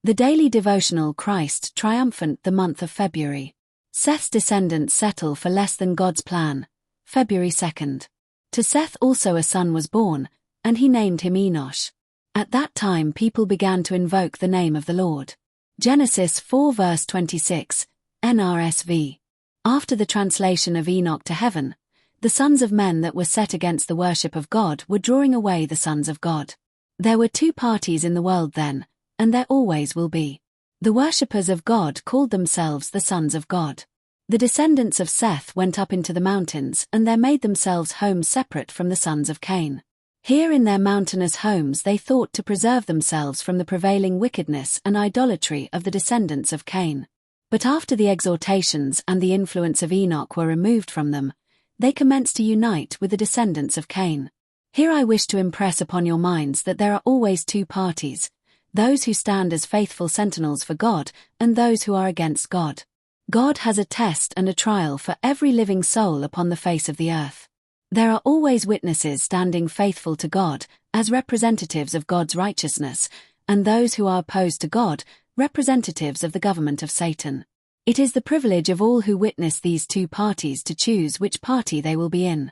The daily devotional Christ triumphant the month of February. Seth's descendants settle for less than God's plan. February 2nd. To Seth also a son was born, and he named him Enosh. At that time people began to invoke the name of the Lord. Genesis 4 verse 26, NRSV. After the translation of Enoch to heaven, the sons of men that were set against the worship of God were drawing away the sons of God. There were two parties in the world then, and there always will be. The worshippers of God called themselves the sons of God. The descendants of Seth went up into the mountains and there made themselves homes separate from the sons of Cain. Here in their mountainous homes they thought to preserve themselves from the prevailing wickedness and idolatry of the descendants of Cain. But after the exhortations and the influence of Enoch were removed from them, they commenced to unite with the descendants of Cain. Here I wish to impress upon your minds that there are always two parties, those who stand as faithful sentinels for God and those who are against God. God has a test and a trial for every living soul upon the face of the earth. There are always witnesses standing faithful to God as representatives of God's righteousness, and those who are opposed to God, representatives of the government of Satan. It is the privilege of all who witness these two parties to choose which party they will be in.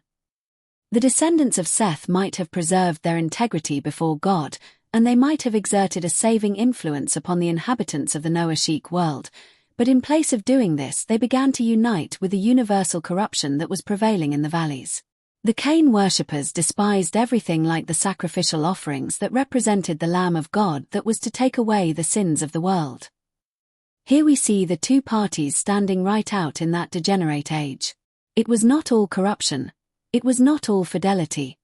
The descendants of Seth might have preserved their integrity before God, and they might have exerted a saving influence upon the inhabitants of the Noahic world, but in place of doing this they began to unite with the universal corruption that was prevailing in the valleys. The Cain worshippers despised everything like the sacrificial offerings that represented the Lamb of God that was to take away the sins of the world. Here we see the two parties standing right out in that degenerate age. It was not all corruption. It was not all fidelity.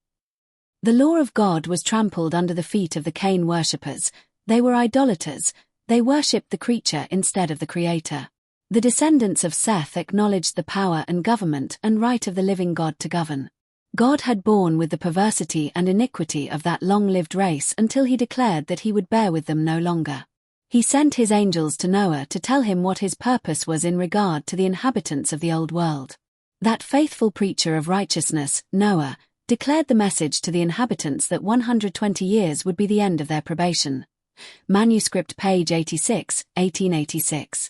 The law of God was trampled under the feet of the Cain worshippers. They were idolaters. They worshipped the creature instead of the Creator. The descendants of Seth acknowledged the power and government and right of the living God to govern. God had borne with the perversity and iniquity of that long-lived race until he declared that he would bear with them no longer. He sent his angels to Noah to tell him what his purpose was in regard to the inhabitants of the old world. That faithful preacher of righteousness, Noah, declared the message to the inhabitants that 120 years would be the end of their probation. Manuscript page 86, 1886.